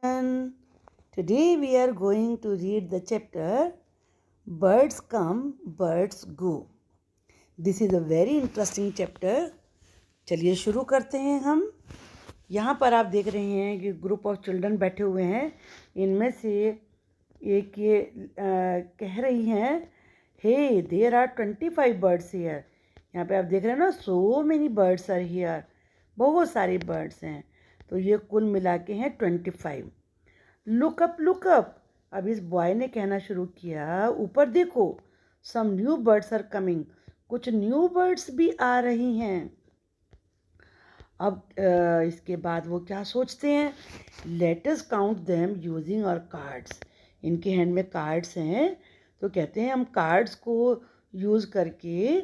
And today we are going to read the chapter Birds Come, Birds Go. This is a very interesting chapter. चलिए शुरू करते हैं हम. यहाँ पर आप देख रहे हैं कि ग्रुप ऑफ चिल्ड्रन बैठे हुए हैं. इनमें से एक ये कह रही हैं, hey there are 25 birds here. यहाँ पे आप देख रहे हैं ना, so many birds are here. बहुत सारे बर्ड्स हैं. तो ये कुल मिला के हैं 25. Look up look up. अब इस बॉय ने कहना शुरू किया, ऊपर देखो. Some new birds are coming. कुछ न्यू बर्ड्स भी आ रही हैं. अब इसके बाद वो क्या सोचते हैं, let us count them using our cards. इनके हैंड में कार्ड्स हैं, तो कहते हैं हम कार्ड्स को यूज़ करके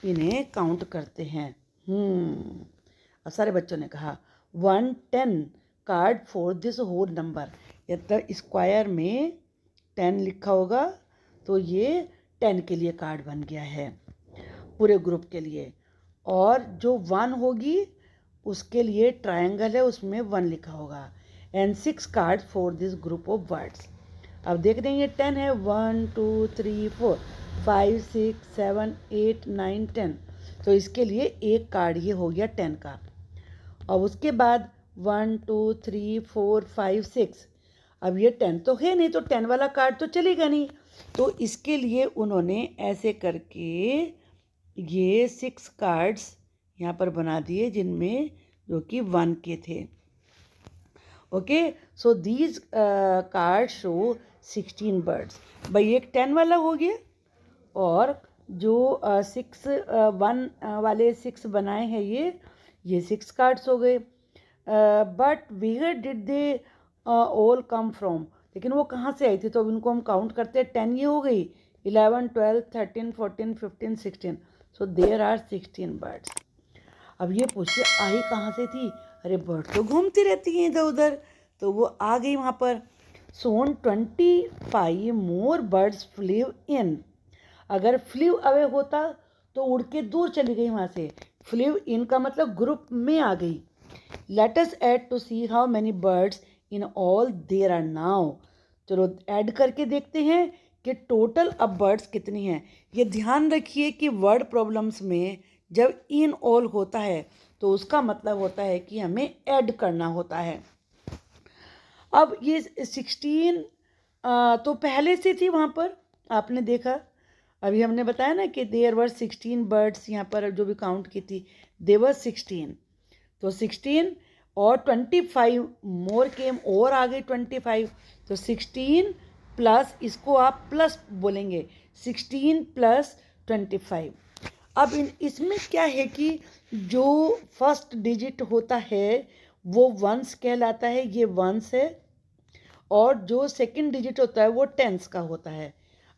इन्हें काउंट करते हैं. अब सारे बच्चों ने कहा 1 10 card for this whole number. मतलब स्क्वायर में 10 लिखा होगा, तो ये 10 के लिए कार्ड बन गया है पूरे ग्रुप के लिए. और जो 1 होगी उसके लिए ट्रायंगल है, उसमें 1 लिखा होगा. And 6 card for this group of birds. अब देख रहे हैं ये 10 है. 1 2 3 4 5 6 7 8 9 10. तो इसके लिए एक कार्ड ये हो गया 10 का. और उसके बाद 1 2 3 4 5 6. अब ये 10 तो है नहीं, तो 10 वाला कार्ड तो चलेगा नहीं. तो इसके लिए उन्होंने ऐसे करके ये 6 कार्ड्स यहाँ पर बना दिए, जिनमें जो कि 1 के थे. Okay, so these card show 16 birds. भाई एक 10 वाला हो गया, और जो 1 वाले 6 बनाए हैं ये 6 कार्ड्स हो गए. But where did they all come from. लेकिन वो कहाँ से आई थी, तो इनको हम काउंट करते हैं. 10 ये हो गई, 11 12 13 14 15 16. So there are 16 birds. अब ये पूछिए आई कहाँ से थी. अरे बर्ड तो घूमती रहती हैं इधर उधर, तो वो आ गई वहाँ पर. सोन 25 मोर बर्ड्स फ्लीव इन. अगर फ्लीव अवे होता तो उड़ के दूर चली गई वहाँ से. फ्लीव इन का मतलब ग्रुप में आ गई. Let us add to see how many birds in all there are now. चलो ऐड करके देखते हैं कि टोटल अब बर्ड्स कितनी हैं. ये ध्यान रखिए कि वर्ड प्रॉब्लम्स में जब इन ऑल होता है तो उसका मतलब होता है कि हमें ऐड करना होता है. अब ये 16 तो पहले से थी वहाँ पर, आपने देखा. अभी हमने बताया ना कि देयर वर 16 बर्ड्स. यहाँ पर जो भी काउंट की थी देवर 16. तो 16 और 25 मोर केम, और आ गई 25. तो 16 प्लस, इसको आप प्लस बोलेंगे, 16 प्लस 25. अब इसमें क्या है कि जो फर्स्ट डिजिट होता है वो वंस कहलाता है, ये वंस है. और जो सेकंड डिजिट होता है वो टेंस का होता है.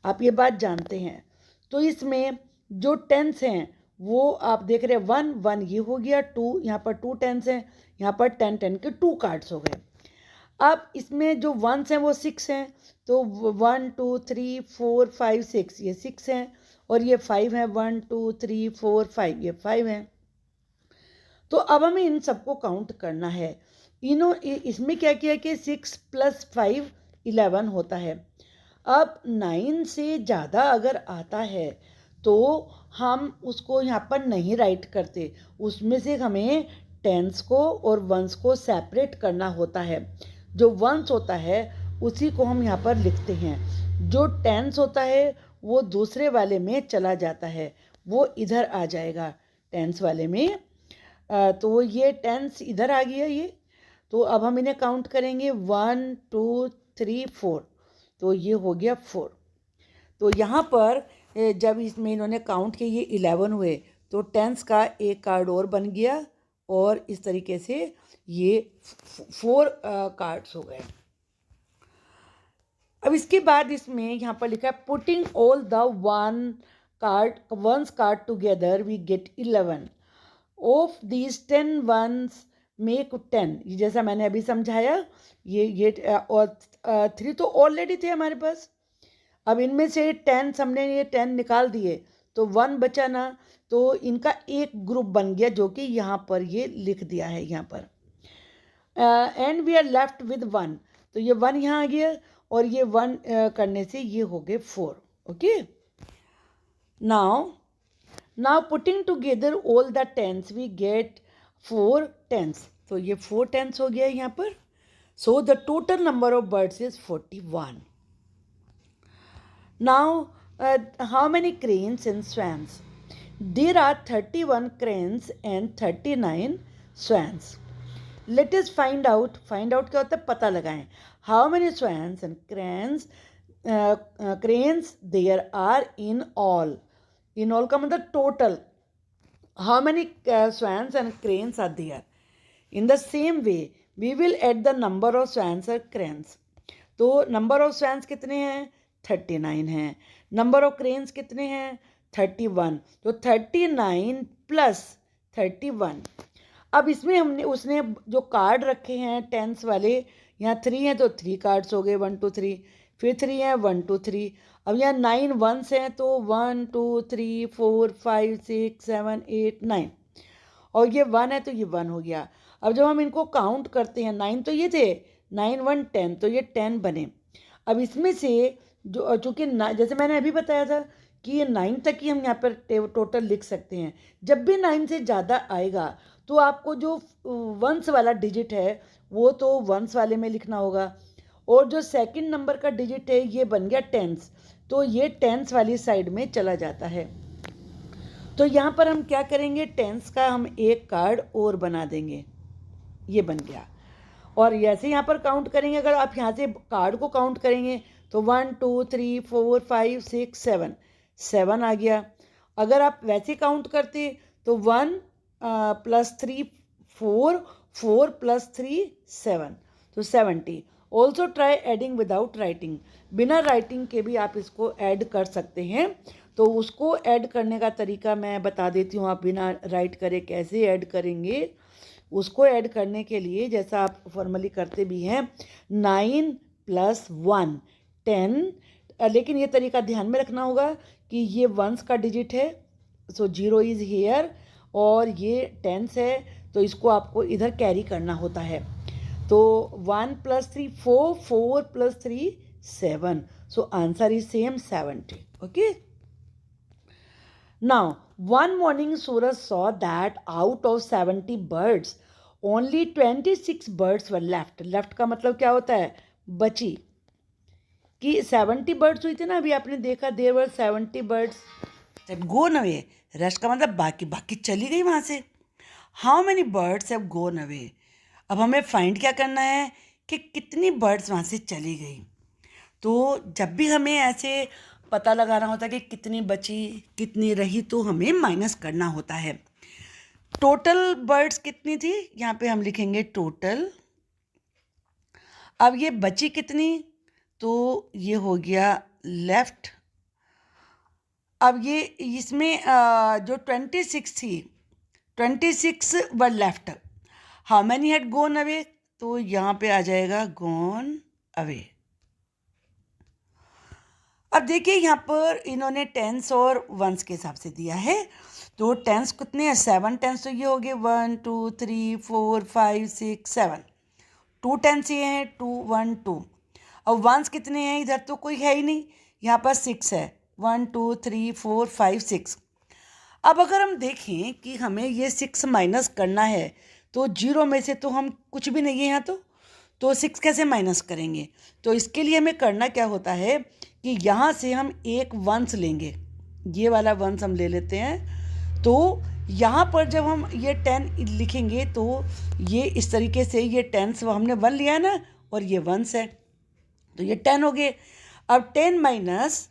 आप ये बात जानते हैं. तो इसमें जो टेंस हैं वो आप देख रहे हैं 1 1 ये हो गया. 2 यहाँ पर 2 टेंस हैं, यहाँ पर 10 10 के 2 कार्ड्स हो गए. अब इसमें जो वंस हैं वो 6 हैं. तो 1 2 3 4 5 6 ये 6 हैं, और ये 5 है. 1 2 3 4 5 ये 5 हैं. तो अब हमें इन सबको काउंट करना है. इसमें क्या किया कि 6 + 5 11 होता है. अब 9 से ज़्यादा अगर आता है तो हम उसको यहाँ पर नहीं राइट करते. उसमें से हमें टेंस को और वंस को सेपरेट करना होता है. जो वंस होता है उसी को हम यहाँ पर लिखते हैं. जो टेंस होता है वो दूसरे वाले में चला जाता है, वो इधर आ जाएगा टेंस वाले में. तो ये टेंस इधर आ गया ये. तो अब हम इन्हें काउंट करेंगे 1 2 3 4. तो ये हो गया 4. तो यहाँ पर जब इसमें इन्होंने काउंट किए ये 11 हुए, तो टेंस का एक कार्ड और बन गया, और इस तरीके से ये 4 कार्ड्स हो गए. अब इसके बाद इसमें यहाँ पर लिखा है putting all the ones card together we get 11. Of these 10 ones make 10. ये जैसा मैंने अभी समझाया, ये और 3 तो ऑलरेडी थे हमारे पास. अब इनमें से 10 हमने ये 10 निकाल दिए, तो 1 बचा ना. तो इनका एक ग्रुप बन गया, जो कि यहाँ पर ये लिख दिया है यहाँ पर. And we are left with 1. तो ये 1 यहाँ आ गया और ये 1 करने से ये हो गए 4. Okay, now putting together all the tens we get 4 tens. तो ये 4 tens हो गया यहाँ पर. So the total number of birds is 41. Now how many cranes and swans? There are 31 cranes and 39 swans. Let us find out क्या होता है, पता लगाएं. How many swans and cranes there are in all? In all का मतलब total. How many swans and cranes are there? In the same way, we will add the number of swans or cranes. तो number of swans कितने हैं? 39 हैं. Number of cranes कितने हैं? 31. तो 39 plus 31. अब इसमें हमने उसने जो कार्ड रखे हैं टेंस वाले, यहाँ 3 हैं तो 3 कार्ड्स हो गए, 1 2 3. फिर 3 हैं, 1 2 3. अब यहाँ 9 वंस हैं तो 1 2 3 4 5 6 7 8 9. और ये 1 है तो ये 1 हो गया. अब जब हम इनको काउंट करते हैं, 9 तो ये थे, 9 1 10, तो ये 10 बने. अब इसमें से जो चूँकि जैसे मैंने अभी बताया था कि ये 9 तक ही हम यहाँ पर टोटल लिख सकते हैं. जब भी 9 से ज़्यादा आएगा तो आपको जो वंस वाला डिजिट है वो तो वंस वाले में लिखना होगा, और जो सेकंड नंबर का डिजिट है ये बन गया टेंस, तो ये टेंस वाली साइड में चला जाता है. तो यहाँ पर हम क्या करेंगे, टेंस का हम एक कार्ड और बना देंगे, ये बन गया. और ऐसे यहाँ पर काउंट करेंगे, अगर आप यहाँ से कार्ड को काउंट करेंगे तो 1 2 3 4 5 6 7 7 आ गया. अगर आप वैसे काउंट करते तो 1 प्लस 3 4 4 प्लस 3 7, तो 70. Also try adding without writing. बिना राइटिंग के भी आप इसको ऐड कर सकते हैं. तो उसको ऐड करने का तरीका मैं बता देती हूँ, आप बिना राइट करे कैसे ऐड करेंगे. उसको ऐड करने के लिए जैसा आप फॉर्मली करते भी हैं, 9 प्लस 1 10. लेकिन ये तरीका ध्यान में रखना होगा कि ये वंस का डिजिट है, सो 0 इज़ हेयर, और ये टेंस है तो इसको आपको इधर कैरी करना होता है. तो 1 plus 3 4 4 plus 3 7, so answer is same 70. Okay, now one morning Suraj saw that out of 70 birds only 26 birds were left. Left का मतलब क्या होता है, बची. कि 70 बर्ड्स हुई थी ना, अभी आपने देखा there were 70 birds. Gone away, rest का मतलब बाकी चली गई वहाँ से. How many birds have gone away. अब हमें फाइंड क्या करना है कि कितनी बर्ड्स वहाँ से चली गई. तो जब भी हमें ऐसे पता लगाना होता है कि कितनी बची कितनी रही, तो हमें माइनस करना होता है. टोटल बर्ड्स कितनी थी, यहाँ पे हम लिखेंगे टोटल. अब ये बची कितनी, तो ये हो गया लेफ्ट. अब ये इसमें जो 26 थी, 26 were left. How many had gone away, तो यहाँ पे आ जाएगा गोन अवे. अब देखिए यहाँ पर इन्होंने टेंस और वंस के हिसाब से दिया है. तो टेंस कितने हैं, 7 टेंस, तो ये हो गए 1 2 3 4 5 6 7. 2 टेंस ये हैं 2 1 2. अब वंस कितने हैं, इधर तो कोई है ही नहीं, यहाँ पर 6 है, 1 2 3 4 5 6. अब अगर हम देखें कि हमें ये 6 माइनस करना है, तो 0 में से तो हम कुछ भी नहीं है यहाँ, तो 6 कैसे माइनस करेंगे. तो इसके लिए हमें करना क्या होता है कि यहाँ से हम एक वंस लेंगे, ये वाला वंस हम ले लेते हैं. तो यहाँ पर जब हम ये 10 लिखेंगे तो ये इस तरीके से, ये टेंस हमने 1 लिया है ना, और ये वंस है, तो ये 10 हो गए. अब 10 माइनस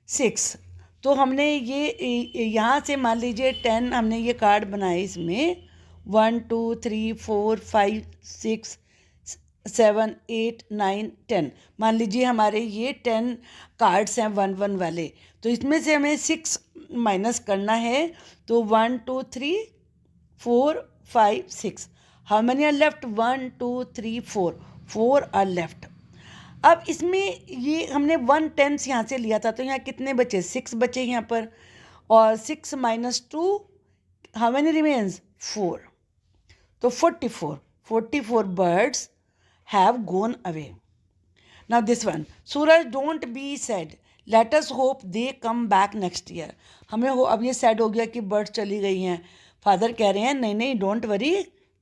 6, तो हमने ये यहाँ से मान लीजिए 10 हमने ये कार्ड बनाए, इसमें 1 2 3 4 5 6 7 8 9 10, मान लीजिए हमारे ये 10 कार्ड्स हैं 1 1 वाले. तो इसमें से हमें 6 माइनस करना है, तो 1 2 3 4 5 6. How many are left, 1 2 3 4 are left. अब इसमें ये हमने 1 टेंस यहाँ से लिया था, तो यहाँ कितने बचे, 6 बचे यहाँ पर. और 6 माइनस 2, हाउ मैनी रिमेन्स, 4. तो 44 birds have gone away. Now this one, Suraj don't be sad, let us hope they come back next year. हमें हो, अब ये सैड हो गया कि बर्ड चली गई हैं। फादर कह रहे हैं नहीं नहीं डोंट वरी,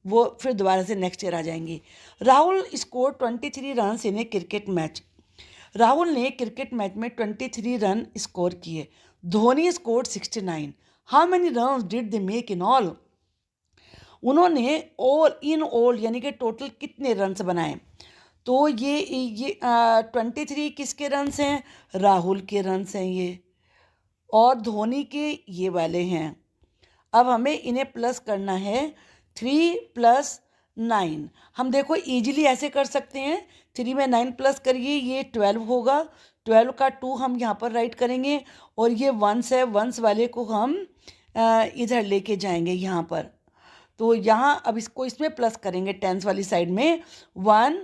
वो फिर दोबारा से नेक्स्ट ईयर आ जाएंगी। Rahul score 23 run in A cricket match. Rahul ने क्रिकेट मैच में 23 रन स्कोर किए। Dhoni score 69। How many run did they make in all? उन्होंने ऑल यानी कि टोटल कितने रन्स बनाए? तो ये 23 किसके रन्स हैं? राहुल के रन्स हैं ये, और धोनी के ये वाले हैं। अब हमें इन्हें प्लस करना है, 3 + 9। हम देखो इजीली ऐसे कर सकते हैं, 3 में 9 प्लस करिए, ये 12 होगा। 12 का 2 हम यहाँ पर राइट करेंगे, और ये वंस है, वंस वाले को हम इधर लेके जाएंगे यहाँ पर। तो यहाँ अब इसको इसमें प्लस करेंगे टेंस वाली साइड में। 1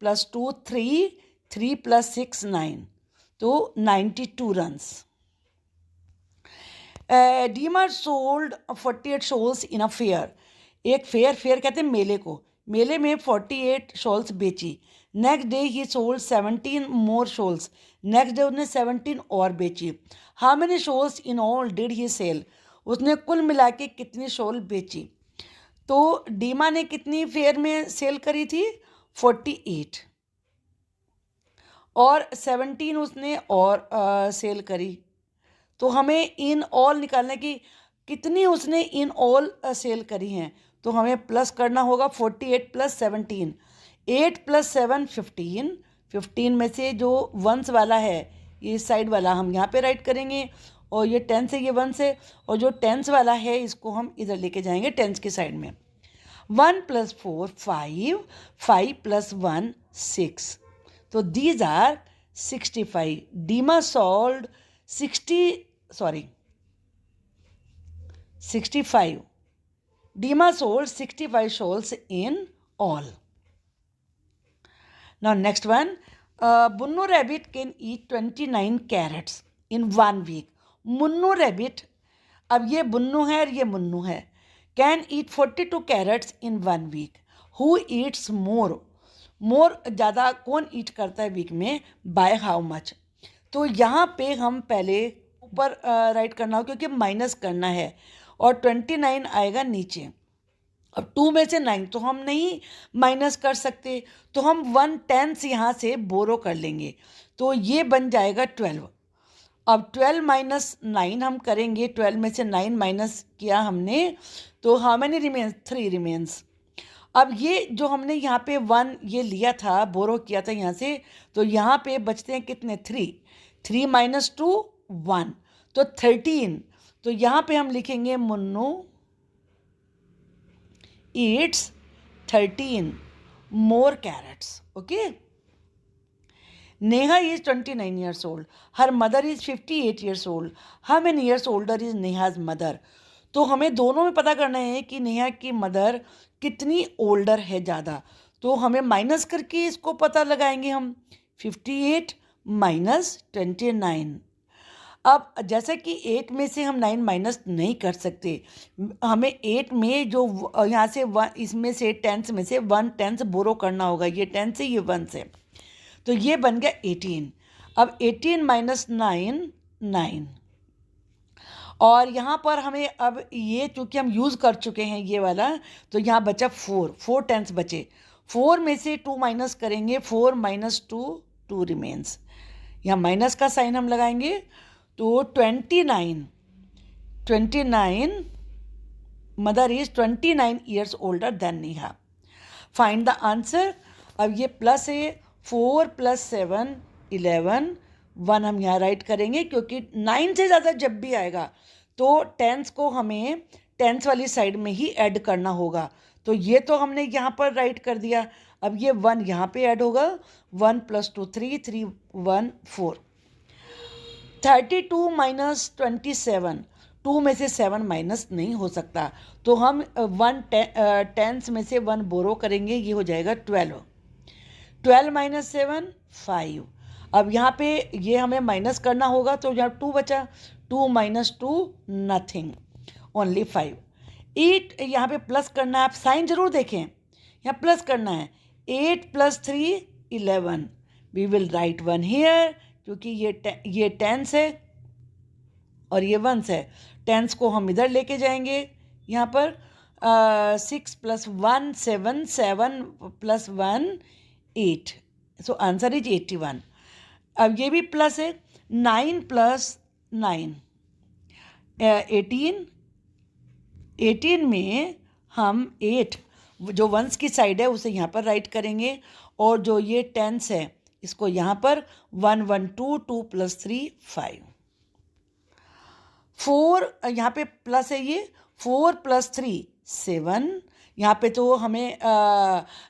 + 2 3, 3 + 6 9, तो 92 रन्स। डीमर sold 48 shawls in a fair. एक फेयर कहते हैं मेले को, मेले में 48 शॉल्स बेची। नेक्स्ट डे ही sold 17 more shawls. Next day उसने 17 और बेची। How many shawls in all did he sell? उसने कुल मिला के कितनी शॉल बेची? तो डीमा ने कितनी फेयर में सेल करी थी? 48, और 17 उसने और सेल करी। तो हमें इन ऑल निकालने की, कितनी उसने इन ऑल सेल करी हैं, तो हमें प्लस करना होगा 48 + 17। 8 + 7 15। 15 में से जो वंस वाला है ये साइड वाला हम यहाँ पे राइट करेंगे, और ये टेंस है, ये वंस है, और जो टेंस वाला है इसको हम इधर लेके जाएंगे टेंस की साइड में। 1 + 4 5, 5 + 1 6, तो these are 65। Dima sold 65. Dima sold 65 shawls in all. Now next one, Bunno rabbit can eat 29 carrots in 1 week. Munno rabbit, अब ये बुन्नू है और ये मुन्नू है, can eat 42 carrots in 1 week. Who eats more? मोर ज़्यादा कौन ईट करता है वीक में? By how much? तो यहाँ पे हम पहले ऊपर राइट करना हो क्योंकि माइनस करना है, और 29 आएगा नीचे। अब 2 में से 9 तो हम नहीं माइनस कर सकते, तो हम 1/10 यहाँ से बोरो कर लेंगे, तो ये बन जाएगा 12। अब 12 - 9 हम करेंगे, 12 में से 9 माइनस किया हमने, तो हाउ मेनी रिमेन्स? 3 रिमेन्स। अब ये जो हमने यहाँ पे 1 ये लिया था, बोरो किया था यहाँ से, तो यहाँ पे बचते हैं कितने? 3। 3 - 2 1, तो 13। तो यहाँ पे हम लिखेंगे Munnu eats 13 more carrots. Okay. Neha is 29 years old. Her mother is 58 years old. How many years older is Neha's mother? तो हमें दोनों में पता करना है कि नेहा की मदर कितनी ओल्डर है ज़्यादा, तो हमें माइनस करके इसको पता लगाएंगे हम। 58 - 29। अब जैसे कि 8 में से हम 9 माइनस नहीं कर सकते, हमें 8 में जो यहाँ से 1, इसमें से 10 में से 1/10 बोरो करना होगा। ये 10 से, ये 1 से, तो ये बन गया 18। अब 18 - 9 9, और यहाँ पर हमें अब ये चूँकि हम यूज़ कर चुके हैं ये वाला, तो यहाँ बचा 4 10 बचे। 4 में से 2 माइनस करेंगे, 4 - 2 2 रिमेन्स। यहाँ माइनस का साइन हम लगाएंगे, तो 29 mother is 29 years older than Neha. Find the answer. अब ये प्लस है, 4 + 7 11, 1 हम यहाँ राइट करेंगे क्योंकि 9 से ज़्यादा जब भी आएगा तो टेंस को हमें टेंस वाली साइड में ही ऐड करना होगा। तो ये तो हमने यहाँ पर राइट कर दिया। अब ये 1 यहाँ पे ऐड होगा, 1 + 2 3, 3 1 4। 32 - 27, 2 में से 7 माइनस नहीं हो सकता, तो हम 1 टेंस में से 1 बोरो करेंगे, ये हो जाएगा 12। 12 - 7 5। अब यहाँ पे ये हमें माइनस करना होगा, तो यहाँ 2 बचा, 2 - 2 नथिंग, ओनली 5। 8 यहाँ पे प्लस करना है, आप साइन जरूर देखें, यहाँ प्लस करना है। 8 + 3 11, वी विल राइट 1 हियर, क्योंकि ये टेंस है और ये वंस है। टेंस को हम इधर लेके जाएंगे, यहाँ पर 6 + 1 7, 7 + 1 8, सो आंसर इज 81। अब ये भी प्लस है, 9 + 9 18, 18 में हम 8 जो वंस की साइड है उसे यहाँ पर राइट करेंगे, और जो ये टेंस है इसको यहाँ पर 1 1 2 2 + 3 5 4, यहाँ पे प्लस है, ये 4 + 3 7। यहाँ पे तो हमें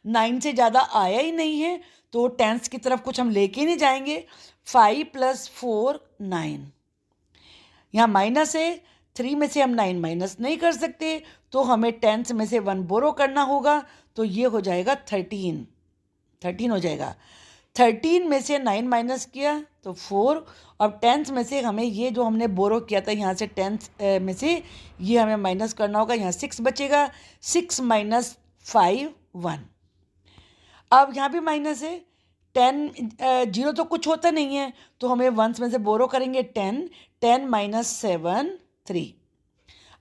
9 से ज़्यादा आया ही नहीं है, तो टेंस की तरफ कुछ हम लेके नहीं जाएंगे। 5 + 4 9, यहाँ माइनस है, 3 में से हम 9 माइनस नहीं कर सकते, तो हमें टेंस में से 1 बोरो करना होगा, तो ये हो जाएगा 13 हो जाएगा। 13 में से 9 माइनस किया तो 4, और टेंस में से हमें ये जो हमने बोरो किया था यहाँ से टेंस में से ये हमें माइनस करना होगा, यहाँ 6 बचेगा। 6 - 5 1। अब यहाँ भी माइनस है, 10 0 तो कुछ होता नहीं है, तो हमें वंस में से बोरो करेंगे 10, 10 - 7 3।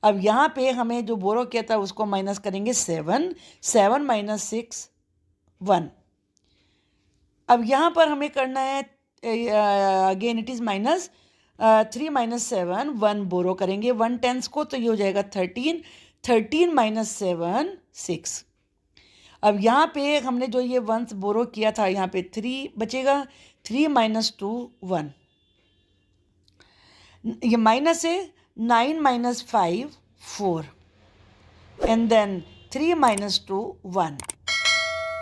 अब यहाँ पे हमें जो बोरो किया था उसको माइनस करेंगे 7, 7 - 6 1। अब यहाँ पर हमें करना है अगेन इट इज़ माइनस 3 - 7 1 बोरो करेंगे 1 टेंस को, तो ये हो जाएगा 13, 13 - 7 6। अब यहाँ पे हमने जो ये वंस बोरो किया था यहाँ पे 3 बचेगा, 3 - 2 1। ये माइनस है, 9 - 5 4, एंड देन 3 - 2 1।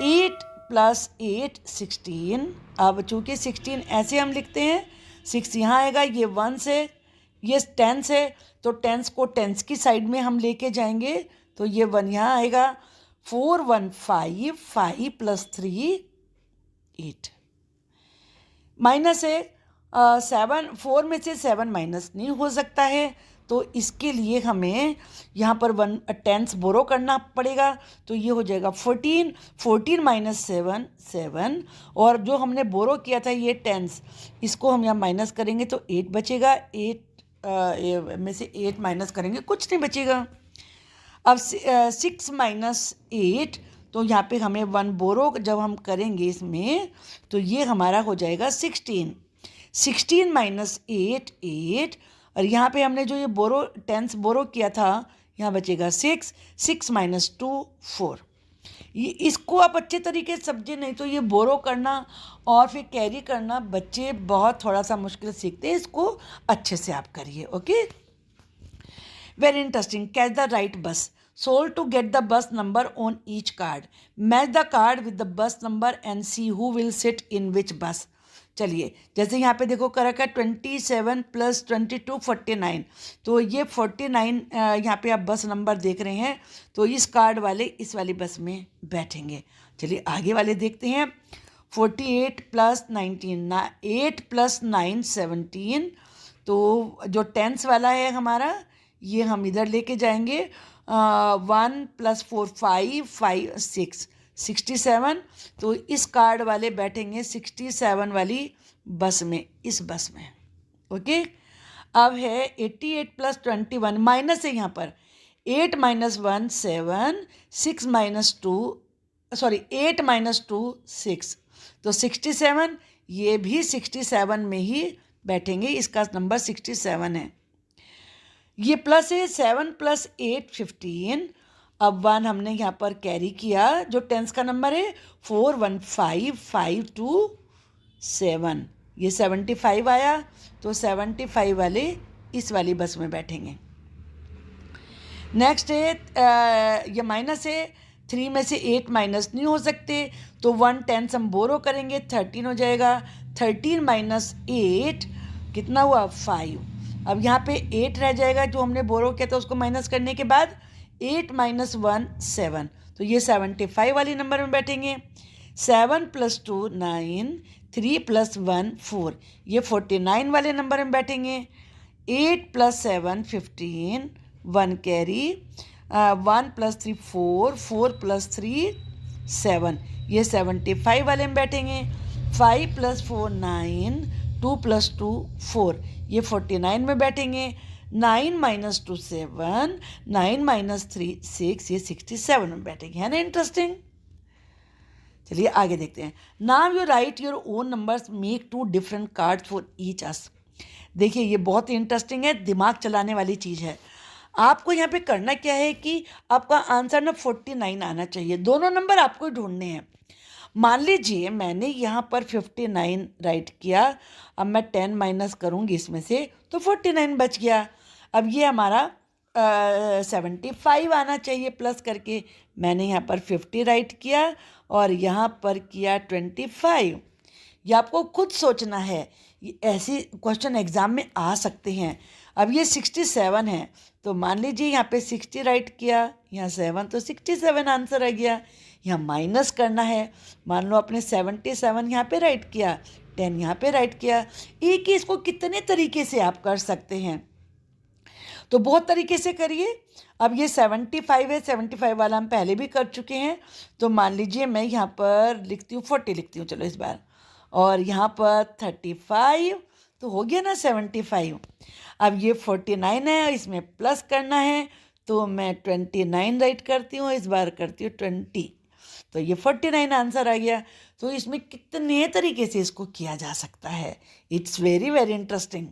8 + 8 16। अब चूँकि 16 ऐसे हम लिखते हैं, 6 यहाँ आएगा, ये वंस है, ये टेंस है, तो टेंस को टेंस की साइड में हम लेके जाएंगे, तो ये 1 यहाँ आएगा। 4 1 5, 5 + 3 8। माइनस है, 7 4 में से 7 माइनस नहीं हो सकता है, तो इसके लिए हमें यहाँ पर 1 टेंस बोरो करना पड़ेगा, तो ये हो जाएगा 14, 14 - 7 7, और जो हमने बोरो किया था ये टेंस, इसको हम यहाँ माइनस करेंगे तो 8 बचेगा। 8 में से 8 माइनस करेंगे, कुछ नहीं बचेगा। अब 6 - 8, तो यहाँ पे हमें 1 बोरो जब हम करेंगे इसमें, तो ये हमारा हो जाएगा 16, 16 - 8 8, और यहाँ पे हमने जो ये बोरो टेंस बोरो किया था यहाँ बचेगा 6, 6 - 2 4। ये इसको आप अच्छे तरीके से समझे, नहीं तो ये बोरो करना और फिर कैरी करना बच्चे बहुत थोड़ा सा मुश्किल सीखते हैं, इसको अच्छे से आप करिए। Okay, very interesting. Catch the right bus, sold to get the bus number on each card, match the card with the bus number and see who will sit in which bus. चलिए, जैसे यहाँ पे देखो कर रखा है 27 + 22 49, तो ये 49 यहाँ पे आप बस नंबर देख रहे हैं, तो इस कार्ड वाले इस वाली बस में बैठेंगे। चलिए आगे वाले देखते हैं। 48 + 19 8 + 9 17, तो जो टेंस वाला है हमारा ये हम इधर लेके जाएंगे। 1 + 4 5 5 6 67, तो इस कार्ड वाले बैठेंगे 67 वाली बस में, इस बस में। ओके, अब है 88 + 21, माइनस है यहाँ पर 8 - 1 7, 6 - 2 सॉरी 8 - 2 6, तो 67, ये भी 67 में ही बैठेंगे, इसका नंबर 67 है। ये प्लस है, 7 + 8 15। अब 1 हमने यहाँ पर कैरी किया, जो टेंस का नंबर है 4 1 5 5 2 7, ये 75 आया, तो 75 वाले इस वाली बस में बैठेंगे। नेक्स्ट है ये माइनस है, 3 में से 8 माइनस नहीं हो सकते, तो 1 टेंस हम बोरो करेंगे, 13 हो जाएगा। 13 - 8 कितना हुआ 5। अब यहाँ पे 8 रह जाएगा, जो हमने बोरो किया था उसको माइनस करने के बाद 8 - 1 7, तो ये 75 वाली नंबर में बैठेंगे। 7 + 2 9, 3 + 1 4, ये 49 वाले नंबर में बैठेंगे। 8 + 7 15, 1 कैरी, 1 + 3 4, 4 + 3 7, ये 75 वाले में बैठेंगे। 5 + 4 9, 2 + 2 4, ये 49 में बैठेंगे। 9 - 2 7, 9 - 3 6, ये 67 में बैठेंगे। है ना इंटरेस्टिंग? चलिए आगे देखते हैं। Now you write your own numbers, make 2 different cards for each us. देखिए ये बहुत ही इंटरेस्टिंग है, दिमाग चलाने वाली चीज़ है। आपको यहाँ पे करना क्या है कि आपका आंसर ना 49 आना चाहिए। दोनों नंबर आपको ही ढूंढने हैं। मान लीजिए मैंने यहाँ पर 59 राइट किया, अब मैं 10 माइनस करूँगी इसमें से तो 49 बच गया। अब ये हमारा 75 आना चाहिए प्लस करके। मैंने यहाँ पर 50 राइट किया और यहाँ पर किया 25। ये आपको खुद सोचना है, ये ऐसे क्वेश्चन एग्जाम में आ सकते हैं। अब ये 67 है तो मान लीजिए यहाँ पे 60 राइट किया, यहाँ 7 तो 67 आंसर आ गया। यहाँ माइनस करना है, मान लो आपने 77 यहाँ पे राइट किया, 10 यहाँ पे राइट किया। एक ही इसको कितने तरीके से आप कर सकते हैं, तो बहुत तरीके से करिए। अब ये 75 है, 75 वाला हम पहले भी कर चुके हैं। तो मान लीजिए मैं यहाँ पर लिखती हूँ 40 लिखती हूँ चलो इस बार, और यहाँ पर 35 तो हो गया ना 75। अब ये 49 है, इसमें प्लस करना है तो मैं 29 राइट करती हूँ, इस बार करती हूँ 20, तो ये 49 आंसर आ गया। तो इसमें कितने तरीके से इसको किया जा सकता है। It's very very interesting.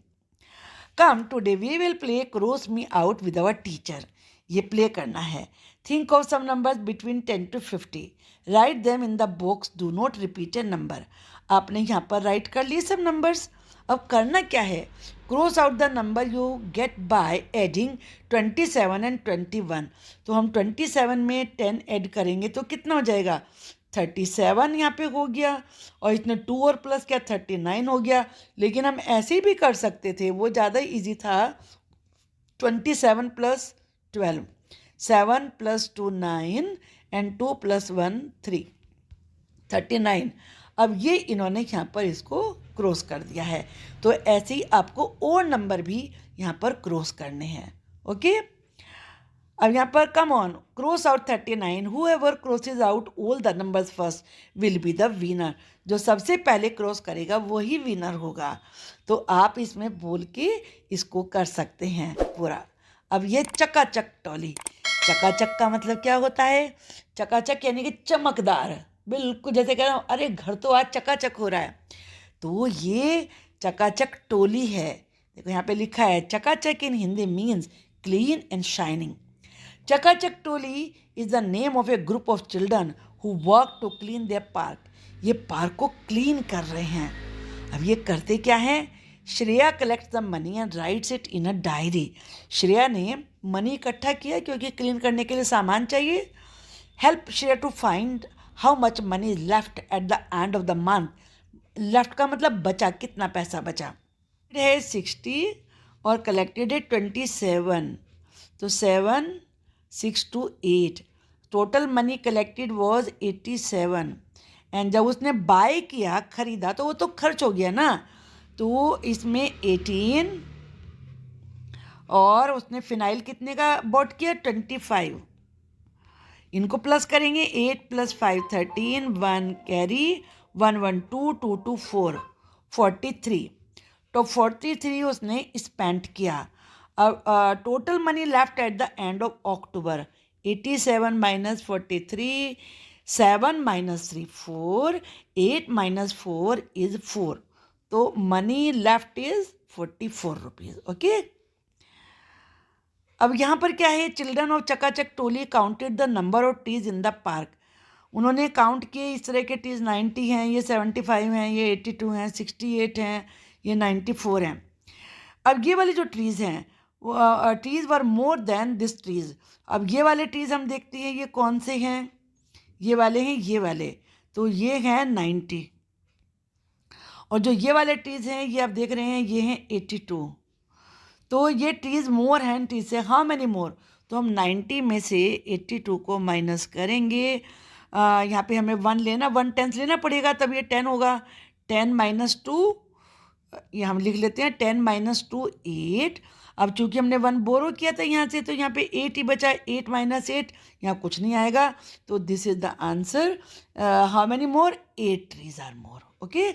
Come today we will play cross me out with our teacher. ये प्ले करना है। Think of some numbers between 10 to 50, write them in the box, do not repeat a number. आपने यहाँ पर right कर लिए सब numbers. अब करना क्या है, cross out the number you get by adding 27 and 21। तो हम 27 में 10 ऐड करेंगे तो कितना हो जाएगा, 37 यहाँ पे हो गया, और इसने 2 और प्लस किया 39 हो गया। लेकिन हम ऐसे भी कर सकते थे, वो ज़्यादा इजी था। 27 + 12, 7 + 2 9 and 2 + 1 3, 39। अब ये इन्होंने यहाँ पर इसको क्रॉस कर दिया है। तो ऐसे ही आपको और नंबर भी यहाँ पर क्रॉस करने हैं। ओके, अब यहाँ पर come on cross out 39, whoever crosses out all the numbers first will be the winner. जो सबसे पहले क्रॉस करेगा वही विनर होगा। तो आप इसमें बोल के इसको कर सकते हैं पूरा। अब ये चकाचक टॉली, चकाचक का मतलब क्या होता है, चकाचक यानी कि चमकदार, बिल्कुल जैसे कह रहा हूँ अरे घर तो आज चकाचक हो रहा है। तो ये चकाचक टोली है। देखो यहाँ पे लिखा है Chakachak in Hindi means clean and shining. Chakachak Toli is the name of a group of children who work to clean their park. ये पार्क को क्लीन कर रहे हैं। अब ये करते क्या हैं, Shreya collects the money and writes it in a diary. Shreya ने मनी इकट्ठा किया क्योंकि क्लीन करने के लिए सामान चाहिए। Help Shreya to find how much money is left at the end of the month. Left का मतलब बचा, कितना पैसा बचा है 60 और कलेक्टेड है 27। तो 7 6 to 8, total money collected was 87। And जब उसने बाय किया, खरीदा, तो वो तो खर्च हो गया ना, तो इसमें 18 और उसने फिनाइल कितने का बॉट किया 25। इनको प्लस करेंगे 8 + 5 13, 1 कैरी, 1 1 2 2 2 4 43। तो 43 उसने स्पेंड किया। अब total money left at the end of October 87 - 43, 7 - 3 4, 8 - 4 is 4। तो money left is 44 rupees. Okay, अब यहाँ पर क्या है, children of Chakachak Toli counted the number of trees in the park. उन्होंने काउंट किए इस तरह के ट्रीज 90 हैं, ये 75 हैं, ये 82 हैं, 68 हैं, ये 94 हैं। अब ये वाले जो ट्रीज़ हैं trees were more than this trees. अब ये वाले ट्रीज़ हम देखते हैं ये कौन से हैं, ये वाले हैं, ये वाले, तो ये हैं 90। और जो ये वाले ट्रीज़ हैं ये आप देख रहे हैं ये हैं 82। तो ये ट्रीज़ मोर हैं ट्रीज से, हाउ मैनी मोर, तो हम 90 में से 82 को माइनस करेंगे। यहाँ पे हमें 1 लेना, 1/10 लेना पड़ेगा तब ये 10 होगा। 10 - 2, ये हम लिख लेते हैं 10 - 2 8। अब चूंकि हमने 1 बोरो किया था यहाँ से, तो यहाँ पे 8 ही बचा, 8 - 8 यहाँ कुछ नहीं आएगा। तो this is the answer. How many more, 8 trees are more. Okay.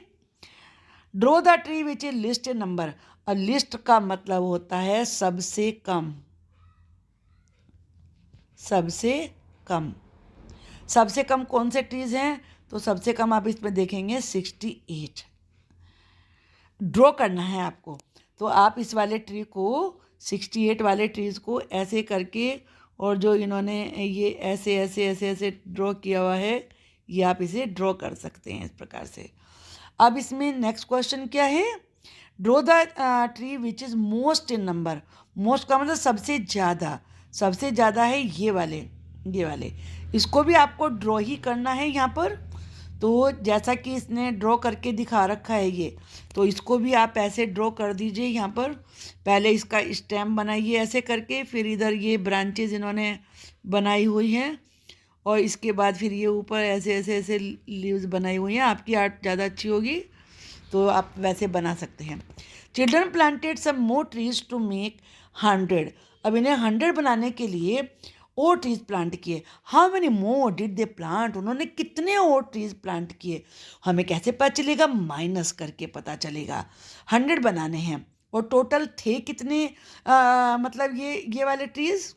Draw the tree which is least a number. और लिस्ट का मतलब होता है सबसे कम, सबसे कम। सबसे कम कौन से ट्रीज हैं? तो सबसे कम आप इसमें देखेंगे 68 ड्रॉ करना है आपको। तो आप इस वाले ट्री को 68 वाले ट्रीज को ऐसे करके, और जो इन्होंने ये ऐसे ऐसे ऐसे ऐसे ड्रॉ किया हुआ है, ये आप इसे ड्रॉ कर सकते हैं इस प्रकार से। अब इसमें नेक्स्ट क्वेश्चन क्या है? Draw the tree which is most in number. Most का मतलब सबसे ज़्यादा, सबसे ज़्यादा है ये वाले, ये वाले। इसको भी आपको ड्रॉ ही करना है यहाँ पर। तो जैसा कि इसने ड्रॉ करके दिखा रखा है ये, तो इसको भी आप ऐसे ड्रॉ कर दीजिए यहाँ पर। पहले इसका स्टेम बनाइए ऐसे करके, फिर इधर ये ब्रांचेज इन्होंने बनाई हुई हैं, और इसके बाद फिर ये ऊपर ऐसे ऐसे ऐसे लीव्स बनाई हुई हैं। आपकी आर्ट ज़्यादा अच्छी होगी तो आप वैसे बना सकते हैं। Children planted some more trees to make 100। अब इन्हें 100 बनाने के लिए और ट्रीज प्लांट किए। How many more did they plant? उन्होंने कितने और ट्रीज प्लांट किए? हमें कैसे पता चलेगा? माइनस करके पता चलेगा। 100 बनाने हैं और टोटल थे कितने? मतलब ये वाले ट्रीज,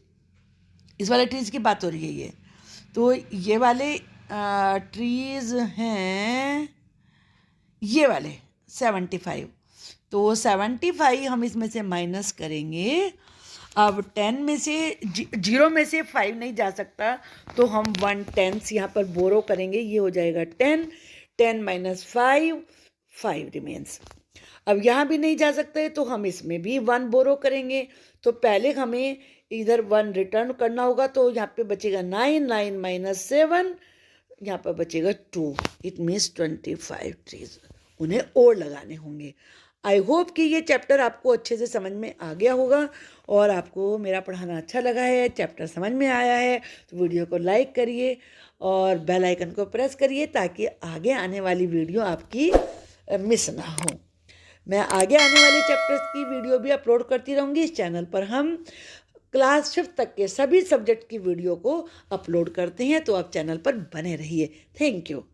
इस वाले ट्रीज की बात हो रही है ये। तो ये वाले ट्रीज हैं ये वाले 75। तो 75 हम इसमें से माइनस करेंगे। अब 10 में से 0 में से 5 नहीं जा सकता, तो हम 1/10 यहाँ पर बोरो करेंगे, ये हो जाएगा 10। 10 माइनस 5, 5 रिमेन्स। अब यहाँ भी नहीं जा सकते तो हम इसमें भी 1 बोरो करेंगे। तो पहले हमें इधर 1 रिटर्न करना होगा, तो यहाँ पे बचेगा 9, 9 माइनस 7, यहाँ पर बचेगा 2। इट मीन्स 25 ट्रीज उन्हें और लगाने होंगे। आई होप कि ये चैप्टर आपको अच्छे से समझ में आ गया होगा और आपको मेरा पढ़ाना अच्छा लगा है, चैप्टर समझ में आया है। तो वीडियो को लाइक करिए और बेल आइकन को प्रेस करिए ताकि आगे आने वाली वीडियो आपकी मिस ना हो। मैं आगे आने वाले चैप्टर्स की वीडियो भी अपलोड करती रहूँगी। इस चैनल पर हम क्लास 5th तक के सभी सब्जेक्ट की वीडियो को अपलोड करते हैं, तो आप चैनल पर बने रहिए। Thank you.